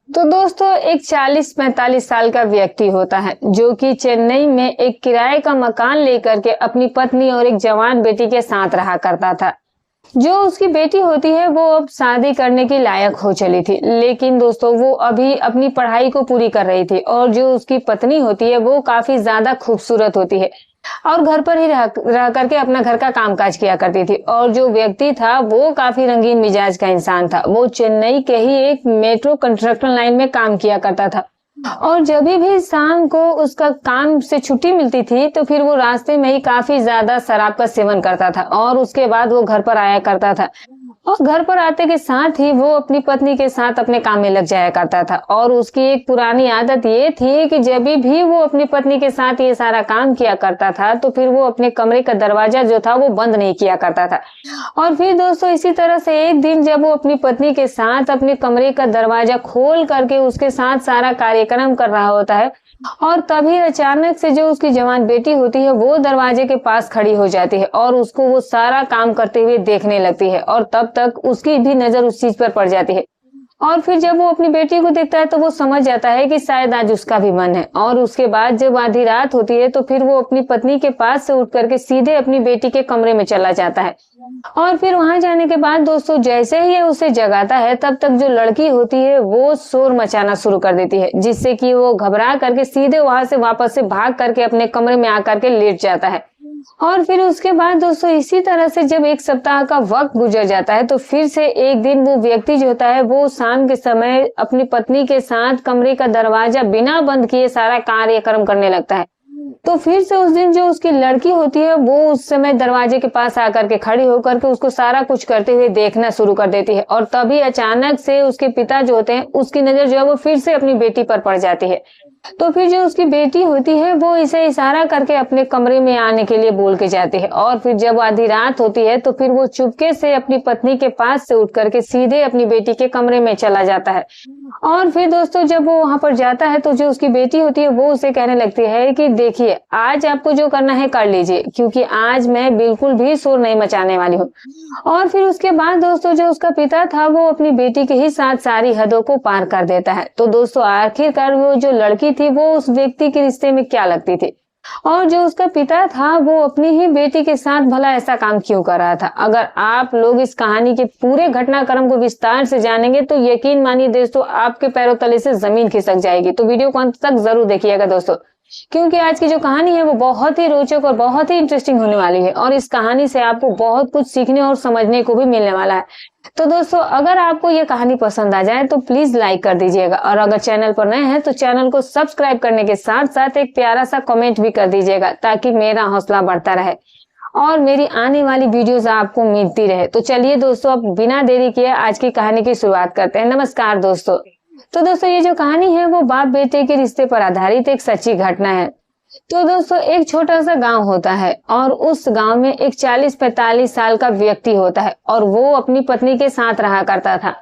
तो दोस्तों एक 40-45 साल का व्यक्ति होता है जो कि चेन्नई में एक किराए का मकान लेकर के अपनी पत्नी और एक जवान बेटी के साथ रहा करता था। जो उसकी बेटी होती है वो अब शादी करने की लायक हो चली थी, लेकिन दोस्तों वो अभी अपनी पढ़ाई को पूरी कर रही थी और जो उसकी पत्नी होती है वो काफी ज्यादा खूबसूरत होती है और घर पर ही रह करके अपना घर का कामकाज किया करती थी। और जो व्यक्ति था वो काफी रंगीन मिजाज का इंसान था। वो चेन्नई के ही एक मेट्रो कंस्ट्रक्शन लाइन में काम किया करता था और जब भी शाम को उसका काम से छुट्टी मिलती थी तो फिर वो रास्ते में ही काफी ज्यादा शराब का सेवन करता था और उसके बाद वो घर पर आया करता था। और घर पर आते के साथ ही वो अपनी पत्नी के साथ अपने काम में लग जाया करता था। और उसकी एक पुरानी आदत ये थी कि जब भी वो अपनी पत्नी के साथ ये सारा काम किया करता था तो फिर वो अपने कमरे का दरवाजा जो था वो बंद नहीं किया करता था। और फिर दोस्तों इसी तरह से एक दिन जब वो अपनी पत्नी के साथ अपने कमरे का दरवाजा खोल करके उसके साथ सारा कार्यक्रम कर रहा होता है और तभी अचानक से जो उसकी जवान बेटी होती है वो दरवाजे के पास खड़ी हो जाती है और उसको वो सारा काम करते हुए देखने लगती है और तब तक उसकी भी नजर उस चीज पर पड़ जाती है। और फिर जब वो अपनी बेटी को देखता है तो वो समझ जाता है कि शायद आज उसका भी मन है। और उसके बाद जब आधी रात होती है तो फिर वो अपनी पत्नी के पास से उठ करके सीधे अपनी बेटी के कमरे में चला जाता है। और फिर वहां जाने के बाद दोस्तों जैसे ही उसे जगाता है तब तक जो लड़की होती है वो शोर मचाना शुरू कर देती है, जिससे कि वो घबरा करके सीधे वहां से वापस से भाग करके अपने कमरे में आकर के लेट जाता है। और फिर उसके बाद दोस्तों इसी तरह से जब एक सप्ताह का वक्त गुजर जाता है तो फिर से एक दिन वो व्यक्ति जो होता है वो शाम के समय अपनी पत्नी के साथ कमरे का दरवाजा बिना बंद किए सारा कार्यक्रम करने लगता है। तो फिर से उस दिन जो उसकी लड़की होती है वो उस समय दरवाजे के पास आकर के खड़ी होकर के उसको सारा कुछ करते हुए देखना शुरू कर देती है। और तभी अचानक से उसके पिता जो होते हैं उसकी नजर जो है वो फिर से अपनी बेटी पर पड़ जाती है। तो फिर जो उसकी बेटी होती है वो इसे इशारा करके अपने कमरे में आने के लिए बोल के जाती है। और फिर जब आधी रात होती है तो फिर वो चुपके से अपनी पत्नी के पास से उठ करके सीधे अपनी बेटी के कमरे में चला जाता है। और फिर दोस्तों जब वो वहां पर जाता है तो जो उसकी बेटी होती है वो उसे कहने लगती है कि देखिए आज आपको जो करना है कर लीजिए, क्योंकि आज मैं बिल्कुल भी शोर नहीं मचाने वाली हूँ। और फिर उसके बाद दोस्तों जो उसका पिता था वो अपनी बेटी के ही साथ सारी हदों को पार कर देता है। तो दोस्तों आखिरकार वो जो लड़की थी वो उस व्यक्ति के रिश्ते में क्या लगती थी और जो उसका पिता था वो अपनी ही बेटी के साथ भला ऐसा काम क्यों कर रहा था। अगर आप लोग इस कहानी के पूरे घटनाक्रम को विस्तार से जानेंगे तो यकीन मानिए दोस्तों आपके पैरों तले से जमीन खिसक जाएगी। तो वीडियो को अंत तक जरूर देखिएगा दोस्तों, क्योंकि आज की जो कहानी है वो बहुत ही रोचक और बहुत ही इंटरेस्टिंग होने वाली है और इस कहानी से आपको बहुत कुछ सीखने और समझने को भी मिलने वाला है। तो दोस्तों अगर आपको ये कहानी पसंद आ जाए तो प्लीज लाइक कर दीजिएगा और अगर चैनल पर नए हैं तो चैनल को सब्सक्राइब करने के साथ साथ एक प्यारा सा कमेंट भी कर दीजिएगा ताकि मेरा हौसला बढ़ता रहे और मेरी आने वाली वीडियोस आपको मिलती रहे। तो चलिए दोस्तों अब बिना देरी किए आज की कहानी की शुरुआत करते हैं। नमस्कार दोस्तों। तो दोस्तों ये जो कहानी है वो बाप बेटे के रिश्ते पर आधारित एक सच्ची घटना है। तो दोस्तों एक छोटा सा गांव होता है और उस गांव में एक 40-45 साल का व्यक्ति होता है और वो अपनी पत्नी के साथ रहा करता था।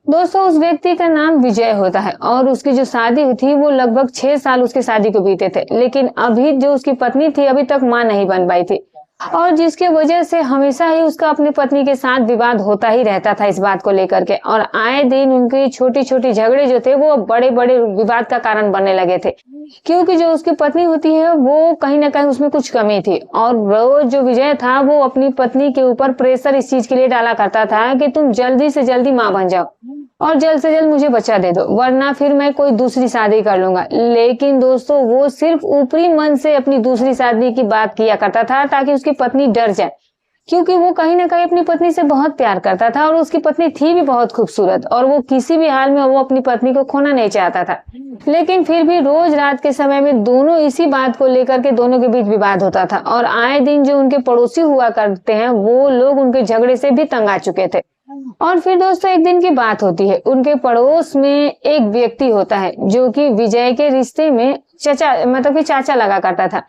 दोस्तों उस व्यक्ति का नाम विजय होता है और उसकी जो शादी हुई थी वो लगभग 6 साल उसकी शादी को बीते थे, लेकिन अभी जो उसकी पत्नी थी अभी तक मां नहीं बन पाई थी और जिसके वजह से हमेशा ही उसका अपनी पत्नी के साथ विवाद होता ही रहता था इस बात को लेकर के। और आए दिन उनकी छोटी छोटी झगड़े जो थे वो बड़े बड़े विवाद का कारण बनने लगे थे, क्योंकि जो उसकी पत्नी होती है वो कहीं ना कहीं उसमें कुछ कमी थी और वो जो विजय था वो अपनी पत्नी के ऊपर प्रेशर इस चीज के लिए डाला करता था कि तुम जल्दी से जल्दी माँ बन जाओ और जल्द से जल्द मुझे बच्चा दे दो, वरना फिर मैं कोई दूसरी शादी कर लूंगा। लेकिन दोस्तों वो सिर्फ ऊपरी मन से अपनी दूसरी शादी की बात किया करता था ताकि उसकी पत्नी डर जाए, क्योंकि वो कहीं ना कहीं अपनी पत्नी से बहुत प्यार करता था और उसकी पत्नी थी भी बहुत खूबसूरत और वो किसी भी हाल में वो अपनी पत्नी को खोना नहीं चाहता था। लेकिन फिर भी रोज रात के समय में दोनों इसी बात को लेकर के दोनों के बीच विवाद होता था और आए दिन जो उनके पड़ोसी हुआ करते हैं वो लोग उनके झगड़े से भी तंग आ चुके थे। और फिर दोस्तों एक दिन की बात होती है, उनके पड़ोस में एक व्यक्ति होता है जो कि विजय के रिश्ते में चाचा लगा करता था।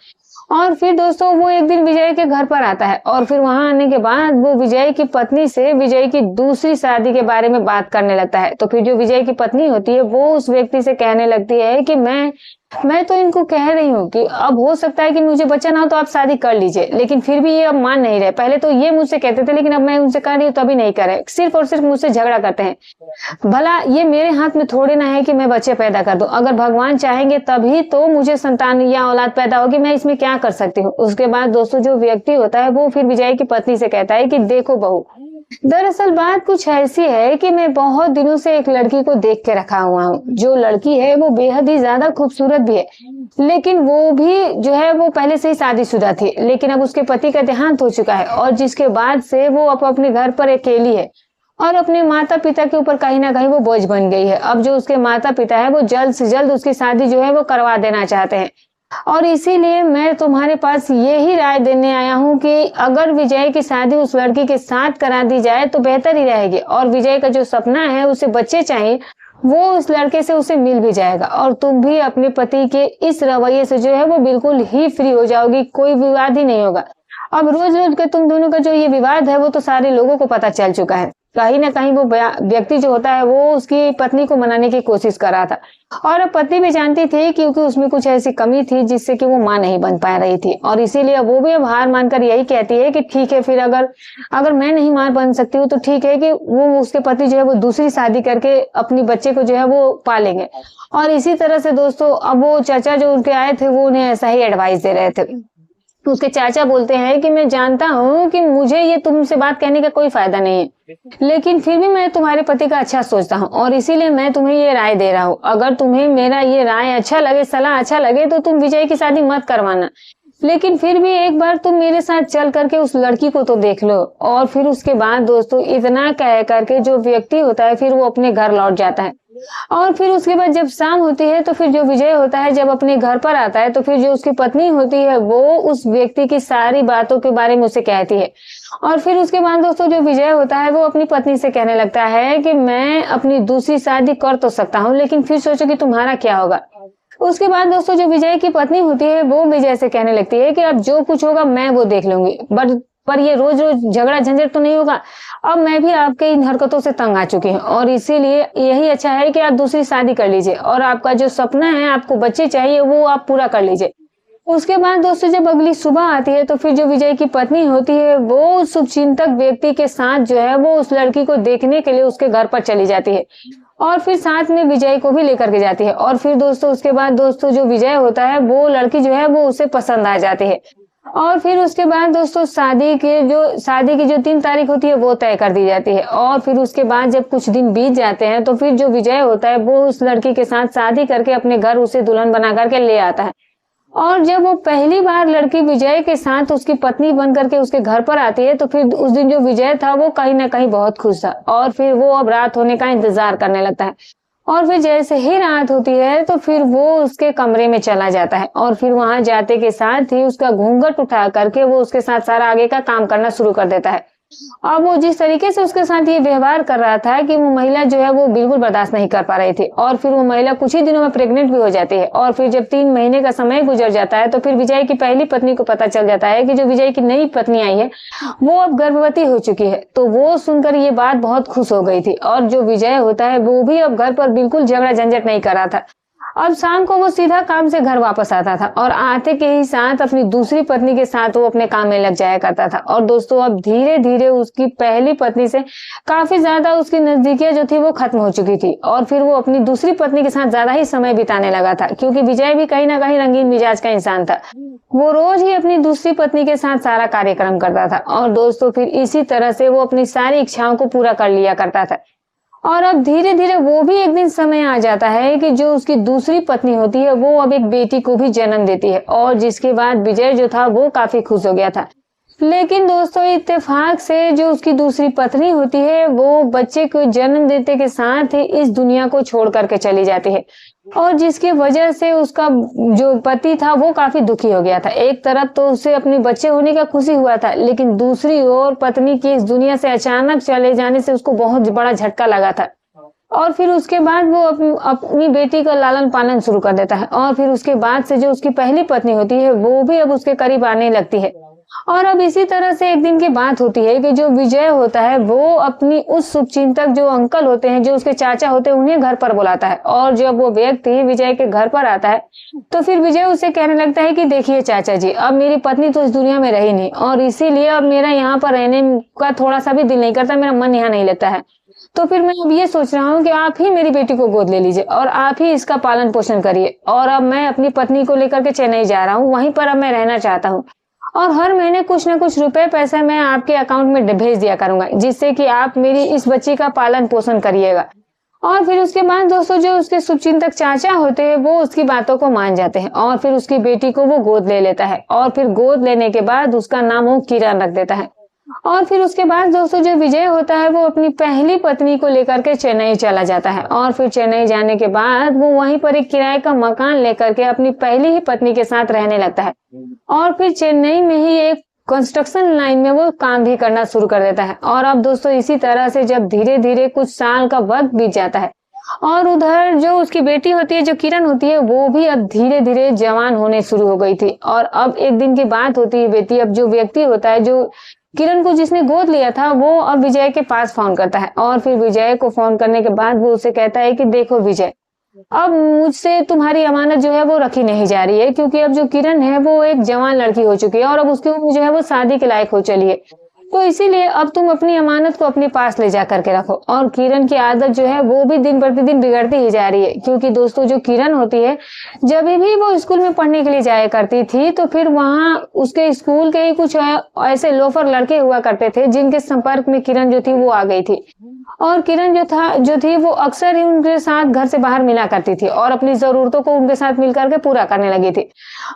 और फिर दोस्तों वो एक दिन विजय के घर पर आता है और फिर वहां आने के बाद वो विजय की पत्नी से विजय की दूसरी शादी के बारे में बात करने लगता है। तो फिर जो विजय की पत्नी होती है वो उस व्यक्ति से कहने लगती है कि मैं मैं तो इनको कह रही हूँ कि अब हो सकता है कि मुझे बच्चा ना हो तो आप शादी कर लीजिए, लेकिन फिर भी ये अब मान नहीं रहे। पहले तो ये मुझसे कहते थे, लेकिन अब मैं उनसे कह रही हूँ तभी नहीं कर रहे, सिर्फ और सिर्फ मुझसे झगड़ा करते हैं। भला ये मेरे हाथ में थोड़े ना है कि मैं बच्चे पैदा कर दूं। अगर भगवान चाहेंगे तभी तो मुझे संतान या औलाद पैदा होगी, मैं इसमें क्या कर सकती हूँ। उसके बाद दोस्तों जो व्यक्ति होता है वो फिर विजय की पत्नी से कहता है कि देखो बहू, दरअसल बात कुछ ऐसी है कि मैं बहुत दिनों से एक लड़की को देख के रखा हुआ हूँ। जो लड़की है वो बेहद ही ज्यादा खूबसूरत भी है, लेकिन वो भी जो है वो पहले से ही शादीशुदा थी, लेकिन अब उसके पति का देहांत हो चुका है और जिसके बाद से वो अपने घर पर अकेली है और अपने माता पिता के ऊपर कहीं ना कहीं वो बोझ बन गई है। अब जो उसके माता पिता है वो जल्द से जल्द उसकी शादी जो है वो करवा देना चाहते हैं, और इसीलिए मैं तुम्हारे पास यही राय देने आया हूँ कि अगर विजय की शादी उस लड़की के साथ करा दी जाए तो बेहतर ही रहेगी। और विजय का जो सपना है, उसे बच्चे चाहिए, वो उस लड़के से उसे मिल भी जाएगा और तुम भी अपने पति के इस रवैये से जो है वो बिल्कुल ही फ्री हो जाओगी, कोई विवाद ही नहीं होगा। अब रोज रोज के तुम दोनों का जो ये विवाद है वो तो सारे लोगों को पता चल चुका है। कहीं ना कहीं वो व्यक्ति जो होता है वो उसकी पत्नी को मनाने की कोशिश कर रहा था, और अब पत्नी भी जानती थी क्योंकि उसमें कुछ ऐसी कमी थी जिससे कि वो मां नहीं बन पा रही थी, और इसीलिए वो भी अब हार मानकर यही कहती है कि ठीक है, फिर अगर मैं नहीं मां बन सकती हूँ तो ठीक है कि वो उसके पति जो है वो दूसरी शादी करके अपनी बच्चे को जो है वो पालेंगे। और इसी तरह से दोस्तों अब वो चाचा जो उनके आए थे वो उन्हें ऐसा ही एडवाइस दे रहे थे। उसके चाचा बोलते हैं कि मैं जानता हूँ कि मुझे ये तुमसे बात कहने का कोई फायदा नहीं है, लेकिन फिर भी मैं तुम्हारे पति का अच्छा सोचता हूँ और इसीलिए मैं तुम्हें ये राय दे रहा हूँ। अगर तुम्हें मेरा ये राय अच्छा लगे, सलाह अच्छा लगे, तो तुम विजय की शादी मत करवाना, लेकिन फिर भी एक बार तुम मेरे साथ चल करके उस लड़की को तो देख लो। और फिर उसके बाद दोस्तों इतना कह करके जो व्यक्ति होता है फिर वो अपने घर लौट जाता है। और फिर उसके बाद जब शाम होती है तो फिर जो विजय होता है जब अपने घर पर आता है तो फिर जो उसकी पत्नी होती है वो उस व्यक्ति की सारी बातों के बारे में उसे कहती है। और फिर उसके बाद दोस्तों जो विजय होता है वो अपनी पत्नी से कहने लगता है कि मैं अपनी दूसरी शादी कर तो सकता हूँ, लेकिन फिर सोचो कि तुम्हारा क्या होगा। उसके बाद दोस्तों जो विजय की पत्नी होती है वो विजय से कहने लगती है कि अब जो कुछ होगा मैं वो देख लूंगी, पर ये रोज रोज झगड़ा झंझट तो नहीं होगा। अब मैं भी आपके इन हरकतों से तंग आ चुकी हूँ और इसीलिए यही अच्छा है कि आप दूसरी शादी कर लीजिए और आपका जो सपना है, आपको बच्चे चाहिए, वो आप पूरा कर लीजिए। उसके बाद दोस्तों जब अगली सुबह आती है तो फिर जो विजय की पत्नी होती है वो शुभचिंतक व्यक्ति के साथ जो है वो उस लड़की को देखने के लिए उसके घर पर चली जाती है और फिर साथ में विजय को भी लेकर के जाती है। और फिर दोस्तों उसके बाद दोस्तों जो विजय होता है वो लड़की जो है वो उसे पसंद आ जाती है। और फिर उसके बाद दोस्तों शादी की जो 3 तारीख होती है वो तय कर दी जाती है। और फिर उसके बाद जब कुछ दिन बीत जाते हैं तो फिर जो विजय होता है वो उस लड़की के साथ शादी करके अपने घर उसे दुल्हन बना करके ले आता है। और जब वो पहली बार लड़की विजय के साथ उसकी पत्नी बन करके उसके घर पर आती है तो फिर उस दिन जो विजय था वो कहीं ना कहीं बहुत खुश था और फिर वो अब रात होने का इंतजार करने लगता है। और फिर जैसे ही रात होती है तो फिर वो उसके कमरे में चला जाता है और फिर वहां जाते के साथ ही उसका घूंघट उठा करके वो उसके साथ सारा आगे का काम करना शुरू कर देता है। अब वो जिस तरीके से उसके साथ ये व्यवहार कर रहा था कि वो महिला जो है वो बिल्कुल बर्दाश्त नहीं कर पा रही थी और फिर वो महिला कुछ ही दिनों में प्रेग्नेंट भी हो जाती है। और फिर जब 3 महीने का समय गुजर जाता है तो फिर विजय की पहली पत्नी को पता चल जाता है कि जो विजय की नई पत्नी आई है वो अब गर्भवती हो चुकी है। तो वो सुनकर ये बात बहुत खुश हो गई थी और जो विजय होता है वो भी अब घर पर बिल्कुल झगड़ा झंझट नहीं कर रहा था। अब शाम को वो सीधा काम से घर वापस आता था और आते के ही साथ अपनी दूसरी पत्नी के साथ वो अपने काम में लग जाया करता था। और दोस्तों अब धीरे धीरे उसकी पहली पत्नी से काफी ज्यादा उसकी नजदीकियां जो थी वो खत्म हो चुकी थी और फिर वो अपनी दूसरी पत्नी के साथ ज्यादा ही समय बिताने लगा था, क्योंकि विजय भी कहीं ना कहीं रंगीन मिजाज का इंसान था। वो रोज ही अपनी दूसरी पत्नी के साथ सारा कार्यक्रम करता था और दोस्तों फिर इसी तरह से वो अपनी सारी इच्छाओं को पूरा कर लिया करता था। और अब धीरे धीरे वो भी एक दिन समय आ जाता है कि जो उसकी दूसरी पत्नी होती है वो अब एक बेटी को भी जन्म देती है और जिसके बाद विजय जो था वो काफी खुश हो गया था। लेकिन दोस्तों इत्तेफाक से जो उसकी दूसरी पत्नी होती है वो बच्चे को जन्म देते के साथ ही इस दुनिया को छोड़ करके चली जाती है और जिसकी वजह से उसका जो पति था वो काफी दुखी हो गया था। एक तरफ तो उसे अपने बच्चे होने का खुशी हुआ था, लेकिन दूसरी ओर पत्नी की इस दुनिया से अचानक चले जाने से उसको बहुत बड़ा झटका लगा था। और फिर उसके बाद वो अपनी बेटी का लालन पालन शुरू कर देता है और फिर उसके बाद से जो उसकी पहली पत्नी होती है वो भी अब उसके करीब आने लगती है और अब इसी तरह से एक दिन की बात होती है कि जो विजय होता है वो अपनी उस शुभचिंतक जो अंकल होते हैं, जो उसके चाचा होते हैं, उन्हें घर पर बुलाता है। और जब वो व्यक्ति विजय के घर पर आता है तो फिर विजय उसे कहने लगता है कि देखिए चाचा जी, अब मेरी पत्नी तो इस दुनिया में रही नहीं और इसीलिए अब मेरा यहाँ पर रहने का थोड़ा सा भी दिल नहीं करता, मेरा मन यहाँ नहीं लगता है। तो फिर मैं अब ये सोच रहा हूँ कि आप ही मेरी बेटी को गोद ले लीजिए और आप ही इसका पालन पोषण करिए। और अब मैं अपनी पत्नी को लेकर के चेन्नई जा रहा हूँ, वहीं पर अब मैं रहना चाहता हूँ और हर महीने कुछ न कुछ रुपए पैसे मैं आपके अकाउंट में भेज दिया करूंगा, जिससे कि आप मेरी इस बच्ची का पालन पोषण करिएगा। और फिर उसके बाद दोस्तों जो उसके शुभचिंतक चाचा होते हैं वो उसकी बातों को मान जाते हैं और फिर उसकी बेटी को वो गोद ले लेता है। और फिर गोद लेने के बाद उसका नाम वो किरण रख देता है। और फिर उसके बाद दोस्तों जो विजय होता है वो अपनी पहली पत्नी को लेकर के चेन्नई चला जाता है। और फिर चेन्नई जाने के बाद वो वहीं पर एक किराए का मकान लेकर के अपनी पहली ही पत्नी के साथ रहने लगता है। और फिर चेन्नई में ही एक कंस्ट्रक्शन लाइन में वो काम भी करना शुरू कर देता है। और अब दोस्तों इसी तरह से जब धीरे धीरे कुछ साल का वक्त बीत जाता है और उधर जो उसकी बेटी होती है, जो किरण होती है, वो भी अब धीरे धीरे जवान होने शुरू हो गई थी। और अब एक दिन की बात होती है बेटी, अब जो व्यक्ति होता है, जो किरण को जिसने गोद लिया था, वो अब विजय के पास फोन करता है। और फिर विजय को फोन करने के बाद वो उसे कहता है कि देखो विजय, अब मुझसे तुम्हारी अमानत जो है वो रखी नहीं जा रही है, क्योंकि अब जो किरण है वो एक जवान लड़की हो चुकी है और अब उसकी उम्र जो है वो शादी के लायक हो चली है। तो इसीलिए अब तुम अपनी अमानत को अपने पास ले जा करके रखो। और किरण की आदत जो है वो भी दिन प्रतिदिन बिगड़ती ही जा रही है, क्योंकि दोस्तों जो किरण होती है, जब भी वो स्कूल में पढ़ने के लिए जाया करती थी तो फिर वहां उसके स्कूल के ही कुछ ऐसे लोफर लड़के हुआ करते थे जिनके संपर्क में किरण जो थी वो आ गई थी। और किरण जो थी वो अक्सर ही उनके साथ घर से बाहर मिला करती थी और अपनी जरूरतों को उनके साथ मिलकर के पूरा करने लगी थी।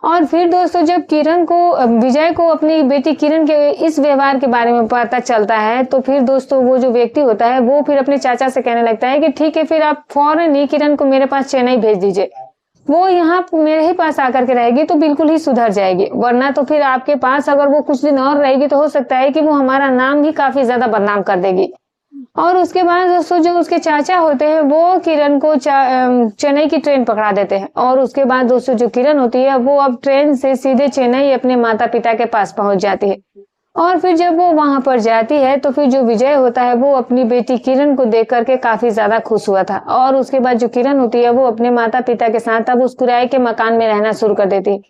और फिर दोस्तों जब विजय को अपनी बेटी किरण के इस व्यवहार के बारे में पता चलता है तो फिर दोस्तों वो जो व्यक्ति होता है वो फिर अपने चाचा से कहने लगता है कि ठीक है, फिर आप फौरन ही किरण को मेरे पास चेन्नई भेज दीजिए। वो यहाँ मेरे ही पास आकर के रहेगी तो बिल्कुल ही सुधर जाएगी, वरना तो फिर आपके पास अगर वो कुछ दिन और रहेगी तो हो सकता है कि वो हमारा नाम ही काफी ज्यादा बदनाम कर देगी। और उसके बाद दोस्तों जो उसके चाचा होते हैं वो किरण को चेन्नई की ट्रेन पकड़ा देते हैं। और उसके बाद दोस्तों जो किरण होती है वो अब ट्रेन से सीधे चेन्नई अपने माता पिता के पास पहुंच जाती है। और फिर जब वो वहां पर जाती है तो फिर जो विजय होता है वो अपनी बेटी किरण को देख करके काफी ज्यादा खुश हुआ था। और उसके बाद जो किरण होती है वो अपने माता पिता के साथ अब उस किराए के मकान में रहना शुरू कर देती है।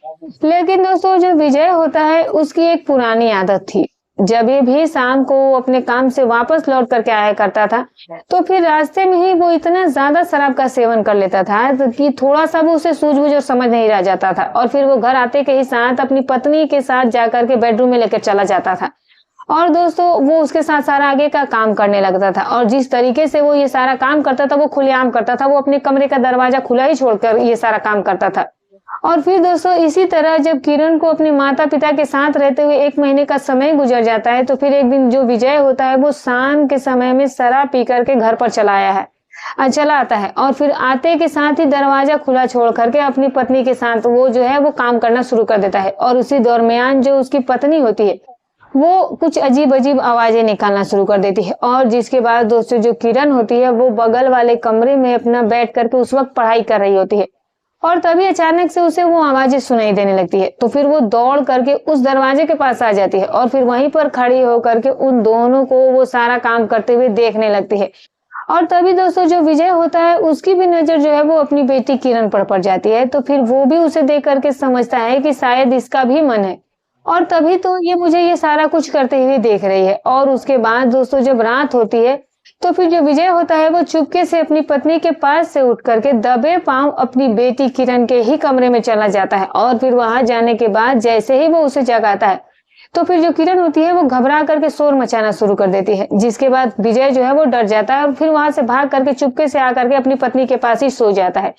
लेकिन दोस्तों जो विजय होता है उसकी एक पुरानी आदत थी, जब ये भी शाम को अपने काम से वापस लौट करके आया करता था तो फिर रास्ते में ही वो इतना ज्यादा शराब का सेवन कर लेता था कि थोड़ा सा वो उसे सूझबूझ और समझ नहीं रह जाता था। और फिर वो घर आते के ही साथ अपनी पत्नी के साथ जाकर के बेडरूम में लेकर चला जाता था। और दोस्तों वो उसके साथ सारा आगे का काम करने लगता था। और जिस तरीके से वो ये सारा काम करता था वो खुलेआम करता था, वो अपने कमरे का दरवाजा खुला ही छोड़कर ये सारा काम करता था। और फिर दोस्तों इसी तरह जब किरण को अपने माता पिता के साथ रहते हुए 1 महीने का समय गुजर जाता है तो फिर एक दिन जो विजय होता है वो शाम के समय में शराब पी करके घर पर चला आता है। और फिर आते के साथ ही दरवाजा खुला छोड़ करके अपनी पत्नी के साथ वो जो है वो काम करना शुरू कर देता है। और उसी दरमियान जो उसकी पत्नी होती है वो कुछ अजीब अजीब आवाजें निकालना शुरू कर देती है। और जिसके बाद दोस्तों जो किरण होती है वो बगल वाले कमरे में अपना बैठ करके उस वक्त पढ़ाई कर रही होती है और तभी अचानक से उसे वो आवाजें सुनाई देने लगती है। तो फिर वो दौड़ करके उस दरवाजे के पास आ जाती है और फिर वहीं पर खड़ी होकर के उन दोनों को वो सारा काम करते हुए देखने लगती है। और तभी दोस्तों जो विजय होता है उसकी भी नजर जो है वो अपनी बेटी किरण पर पड़ जाती है। तो फिर वो भी उसे देख करके समझता है कि शायद इसका भी मन है और तभी तो ये मुझे ये सारा कुछ करते हुए देख रही है। और उसके बाद दोस्तों जब रात होती है तो फिर जो विजय होता है वो चुपके से अपनी पत्नी के पास से उठ करके दबे पांव अपनी बेटी किरण के ही कमरे में चला जाता है। और फिर वहां जाने के बाद जैसे ही वो उसे जगाता है तो फिर जो किरण होती है वो घबरा करके शोर मचाना शुरू कर देती है, जिसके बाद विजय जो है वो डर जाता है और फिर वहां से भाग करके चुपके से आकर के अपनी पत्नी के पास ही सो जाता है।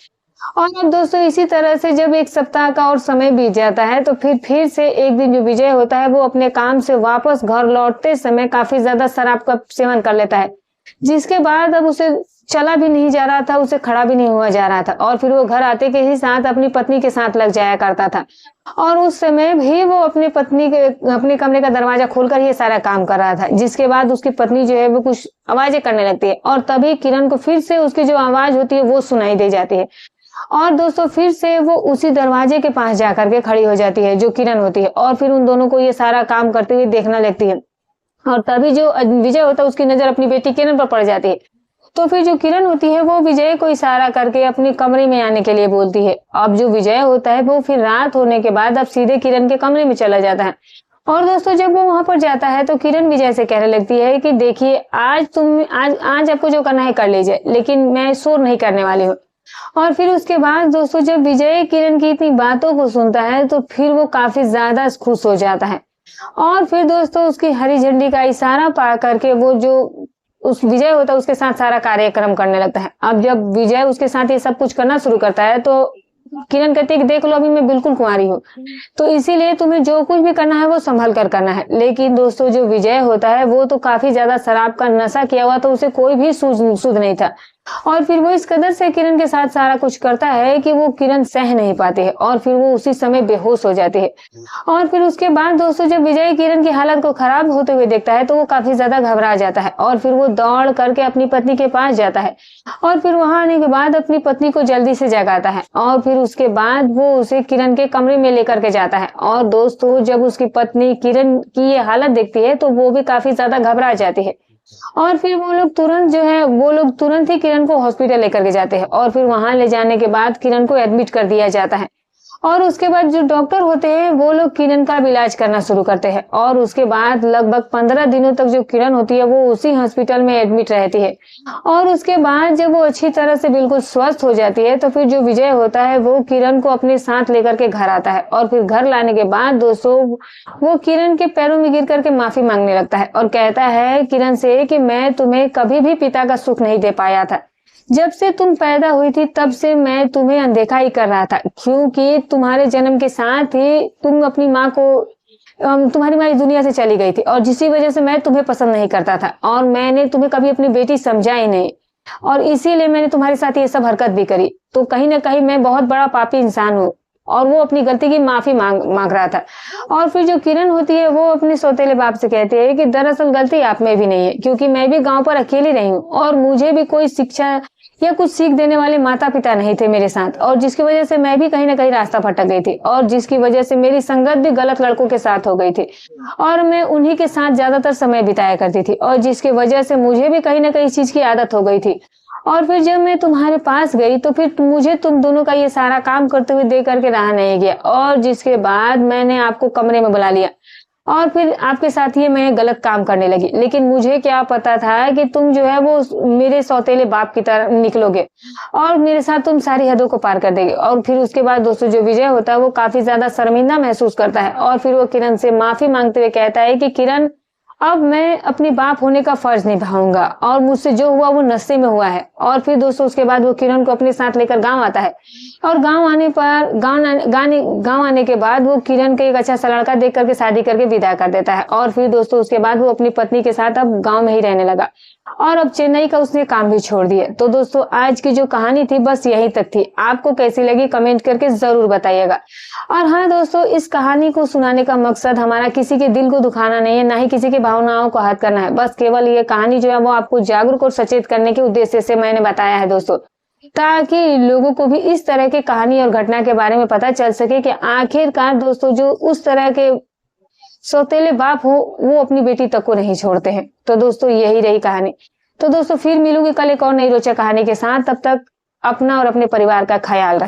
और अब दोस्तों इसी तरह से जब 1 सप्ताह का और समय बीत जाता है तो फिर से एक दिन जो विजय होता है वो अपने काम से वापस घर लौटते समय काफी ज्यादा शराब का सेवन कर लेता है, जिसके बाद अब उसे चला भी नहीं जा रहा था, उसे खड़ा भी नहीं हुआ जा रहा था। और फिर वो घर आते के ही साथ अपनी पत्नी के साथ लग जाया करता था और उस समय भी वो अपने कमरे का दरवाजा खोलकर ये सारा काम कर रहा था। जिसके बाद उसकी पत्नी जो है वो कुछ आवाजें करने लगती है और तभी किरण को फिर से उसकी जो आवाज होती है वो सुनाई दे जाती है। और दोस्तों फिर से वो उसी दरवाजे के पास जाकर के खड़ी हो जाती है जो किरण होती है, और फिर उन दोनों को ये सारा काम करते हुए देखने लगती है। और तभी जो विजय होता है उसकी नजर अपनी बेटी किरण पर पड़ जाती है। तो फिर जो किरण होती है वो विजय को इशारा करके अपने कमरे में आने के लिए बोलती है। अब जो विजय होता है वो फिर रात होने के बाद अब सीधे किरण के कमरे में चला जाता है। और दोस्तों जब वो वहां पर जाता है तो किरण विजय से कहने लगती है कि देखिए आज आपको जो करना है कर लीजिए, लेकिन मैं शोर नहीं करने वाली हूँ। और फिर उसके बाद दोस्तों जब विजय किरण की इतनी बातों को सुनता है तो फिर वो काफी ज्यादा खुश हो जाता है। और फिर दोस्तों उसकी हरी झंडी का इशारा पा करके वो जो उस विजय होता है उसके साथ सारा कार्यक्रम करने लगता है। अब जब विजय उसके साथ ये सब कुछ करना शुरू करता है तो किरण कहती है कि देख लो अभी मैं बिल्कुल कुंवारी हूँ, तो इसीलिए तुम्हें जो कुछ भी करना है वो संभल कर करना है। लेकिन दोस्तों जो विजय होता है वो तो काफी ज्यादा शराब का नशा किया हुआ, तो उसे कोई भी सूझ नहीं था। और फिर वो इस कदर से किरण के साथ सारा कुछ करता है कि वो किरण सह नहीं पाती है और फिर वो उसी समय बेहोश हो जाती है। और फिर उसके बाद दोस्तों जब विजय किरण की हालत को खराब होते हुए देखता है तो वो काफी ज्यादा घबरा जाता है और फिर वो दौड़ करके अपनी पत्नी के पास जाता है और फिर वहां आने के बाद अपनी पत्नी को जल्दी से जगाता है और फिर उसके बाद वो उसे किरण के कमरे में लेकर के जाता है। और दोस्तों जब उसकी पत्नी किरण की ये हालत देखती है तो वो भी काफी ज्यादा घबरा जाती है। और फिर वो लोग तुरंत ही किरण को हॉस्पिटल लेकर के जाते हैं और फिर वहां ले जाने के बाद किरण को एडमिट कर दिया जाता है। और उसके बाद जो डॉक्टर होते हैं वो लोग किरण का इलाज करना शुरू करते हैं और उसके बाद लगभग 15 दिनों तक जो किरण होती है वो उसी हॉस्पिटल में एडमिट रहती है। और उसके बाद जब वो अच्छी तरह से बिल्कुल स्वस्थ हो जाती है तो फिर जो विजय होता है वो किरण को अपने साथ लेकर के घर आता है और फिर घर लाने के बाद दोस्तों वो किरण के पैरों में गिर करके माफी मांगने लगता है और कहता है किरण से कि मैं तुम्हें कभी भी पिता का सुख नहीं दे पाया था। जब से तुम पैदा हुई थी तब से मैं तुम्हें अनदेखा ही कर रहा था, क्योंकि तुम्हारे जन्म के साथ ही तुम अपनी माँ को तुम्हारी माँ इस दुनिया से चली गई थी और जिसकी वजह से मैं तुम्हें पसंद नहीं करता था और मैंने तुम्हें कभी अपनी बेटी समझा ही नहीं और इसीलिए मैंने तुम्हारे साथ ये सब हरकत भी करी। तो कहीं ना कहीं मैं बहुत बड़ा पापी इंसान हूँ। और वो अपनी गलती की माफी मांग रहा था। और फिर जो किरण होती है वो अपने सौतेले बाप से कहती है कि दरअसल गलती आप में भी नहीं है, क्योंकि मैं भी गांव पर अकेली रही हूँ और मुझे भी कोई शिक्षा या कुछ सीख देने वाले माता पिता नहीं थे मेरे साथ, और जिसकी वजह से मैं भी कहीं ना कहीं रास्ता भटक गई थी और जिसकी वजह से मेरी संगत भी गलत लड़कों के साथ हो गई थी और मैं उन्हीं के साथ ज्यादातर समय बिताया करती थी और जिसकी वजह से मुझे भी कहीं ना कहीं इस चीज की आदत हो गई थी। और फिर जब मैं तुम्हारे पास गई तो फिर मुझे तुम दोनों का ये सारा काम करते हुए देख करके रहा नहीं गया और जिसके बाद मैंने आपको कमरे में बुला लिया और फिर आपके साथ ये मैं गलत काम करने लगी। लेकिन मुझे क्या पता था कि तुम जो है वो मेरे सौतेले बाप की तरह निकलोगे और मेरे साथ तुम सारी हदों को पार कर देगे। और फिर उसके बाद दोस्तों जो विजय होता है वो काफी ज्यादा शर्मिंदा महसूस करता है और फिर वो किरण से माफी मांगते हुए कहता है कि किरण, अब मैं अपने बाप होने का फर्ज निभाऊंगा और मुझसे जो हुआ वो नशे में हुआ है। और फिर दोस्तों उसके बाद वो किरण को अपने साथ लेकर गांव आता है और गांव आने के बाद वो किरण के एक अच्छा सा लड़का देख करके शादी करके विदा कर देता है। और फिर दोस्तों उसके बाद वो अपनी पत्नी के साथ अब गांव में ही रहने लगा और अब चेन्नई का उसने काम भी छोड़ दिया। तो दोस्तों आज की जो कहानी थी बस यही तक थी। आपको कैसी लगी कमेंट करके जरूर बताइएगा। और हाँ दोस्तों, इस कहानी को सुनाने का मकसद हमारा किसी के दिल को दुखाना नहीं है, ना ही किसी की भावनाओं को आहत करना है। बस केवल ये कहानी जो है वो आपको जागरूक और सचेत करने के उद्देश्य से मैंने बताया है दोस्तों, ताकि लोगों को भी इस तरह की कहानी और घटना के बारे में पता चल सके कि आखिरकार दोस्तों जो उस तरह के सौतेले बाप हो वो अपनी बेटी तक को नहीं छोड़ते हैं। तो दोस्तों यही रही कहानी। तो दोस्तों फिर मिलूंगी कल एक और नई रोचक कहानी के साथ। तब तक अपना और अपने परिवार का ख्याल रखें।